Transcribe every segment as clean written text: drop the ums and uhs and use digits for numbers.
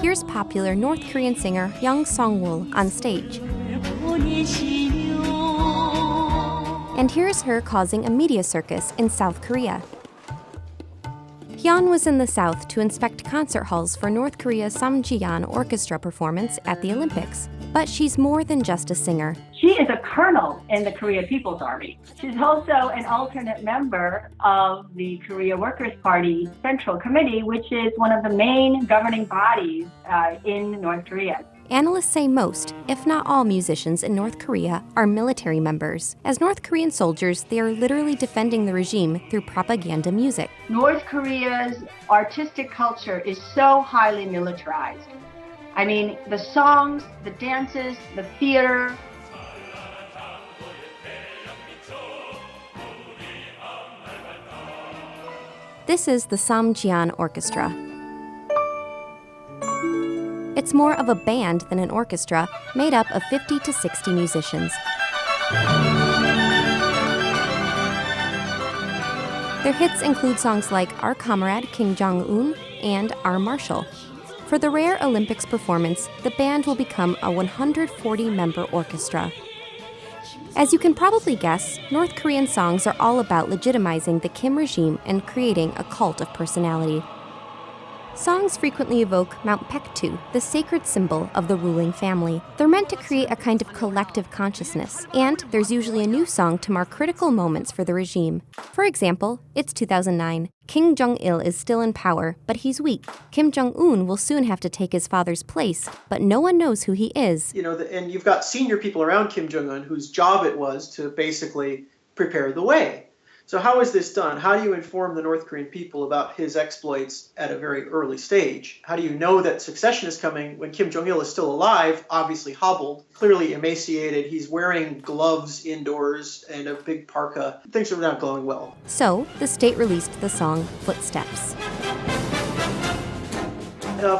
here's popular North Korean singer Young Song-woo on stage. And here's her causing a media circus in South Korea. Hyun was in the South to inspect concert halls for North Korea's Samjian Orchestra performance at the Olympics. But she's more than just a singer. She is a colonel in the Korea People's Army. She's also an alternate member of the Korea Workers' Party Central Committee, which is one of the main governing bodies in North Korea. Analysts say most, if not all, musicians in North Korea are military members. As North Korean soldiers, they are literally defending the regime through propaganda music. North Korea's artistic culture is so highly militarized. I mean, the songs, the dances, the theater. This is the Samjian Orchestra. It's more of a band than an orchestra, made up of 50 to 60 musicians. Their hits include songs like Our Comrade Kim Jong-un and Our Marshal. For the rare Olympics performance, the band will become a 140-member orchestra. As you can probably guess, North Korean songs are all about legitimizing the Kim regime and creating a cult of personality. Songs frequently evoke Mount Paektu, the sacred symbol of the ruling family. They're meant to create a kind of collective consciousness, and there's usually a new song to mark critical moments for the regime. For example, it's 2009. Kim Jong-il is still in power, but he's weak. Kim Jong-un will soon have to take his father's place, but no one knows who he is. And you've got senior people around Kim Jong-un whose job it was to basically prepare the way. So how is this done? How do you inform the North Korean people about his exploits at a very early stage? How do you know that succession is coming when Kim Jong-il is still alive, obviously hobbled, clearly emaciated, he's wearing gloves indoors and a big parka. Things are not going well. So, the state released the song Footsteps.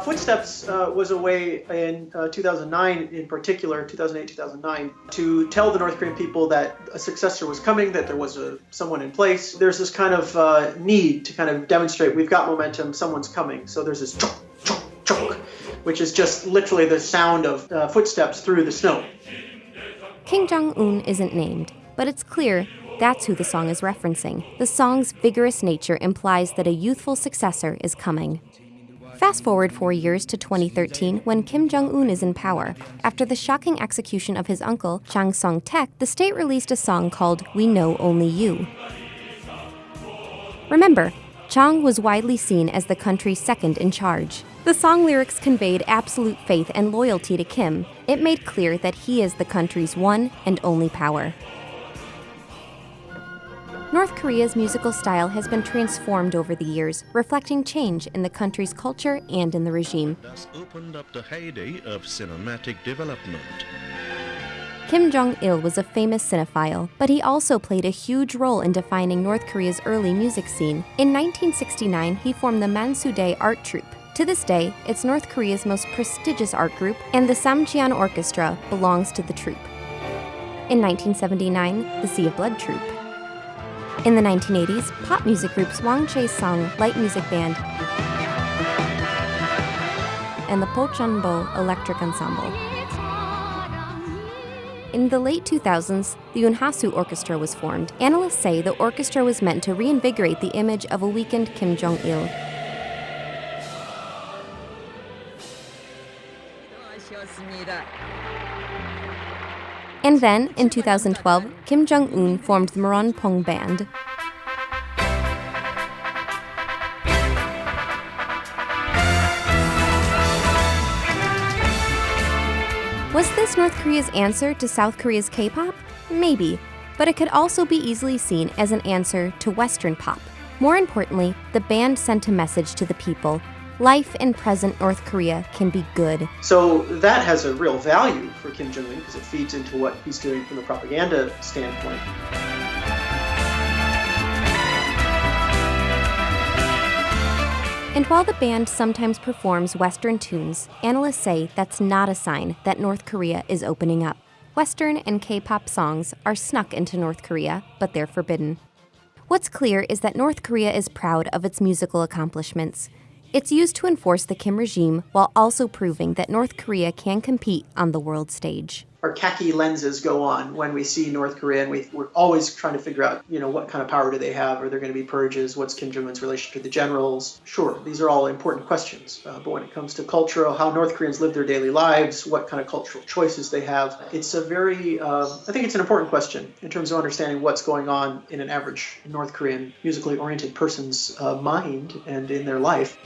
Footsteps was a way in 2009, in particular, 2008-2009, to tell the North Korean people that a successor was coming, that there was someone in place. There's this kind of need to kind of demonstrate we've got momentum, someone's coming. So there's this chok, chok, chok, which is just literally the sound of footsteps through the snow. Kim Jong-un isn't named, but it's clear that's who the song is referencing. The song's vigorous nature implies that a youthful successor is coming. Fast forward 4 years to 2013 when Kim Jong-un is in power. After the shocking execution of his uncle, Chang Song-taek, the state released a song called We Know Only You. Remember, Chang was widely seen as the country's second in charge. The song lyrics conveyed absolute faith and loyalty to Kim. It made clear that he is the country's one and only power. North Korea's musical style has been transformed over the years, reflecting change in the country's culture and in the regime. Thus opened up the heyday of cinematic development. Kim Jong-il was a famous cinephile, but he also played a huge role in defining North Korea's early music scene. In 1969, he formed the Mansudae art troupe. To this day, it's North Korea's most prestigious art group, and the Samjian Orchestra belongs to the troupe. In 1979, the Sea of Blood troupe. In the 1980s, pop music groups Wang Chae-sung Light Music Band and the Pochanbo Electric Ensemble. In the late 2000s, the Unhasu Orchestra was formed. Analysts say the orchestra was meant to reinvigorate the image of a weakened Kim Jong-il. And then, in 2012, Kim Jong-un formed the Moronpong Band. Was this North Korea's answer to South Korea's K-pop? Maybe, but it could also be easily seen as an answer to Western pop. More importantly, the band sent a message to the people. Life in present North Korea can be good. So that has a real value for Kim Jong-un because it feeds into what he's doing from the propaganda standpoint. And while the band sometimes performs Western tunes, analysts say that's not a sign that North Korea is opening up. Western and K-pop songs are snuck into North Korea, but they're forbidden. What's clear is that North Korea is proud of its musical accomplishments. It's used to enforce the Kim regime while also proving that North Korea can compete on the world stage. Our khaki lenses go on when we see North Korea, and we're always trying to figure out, what kind of power do they have? Are there going to be purges? What's Kim Jong-un's relationship to the generals? Sure, these are all important questions. But when it comes to culture, how North Koreans live their daily lives, what kind of cultural choices they have, it's a very, I think it's an important question in terms of understanding what's going on in an average North Korean musically oriented person's mind and in their life.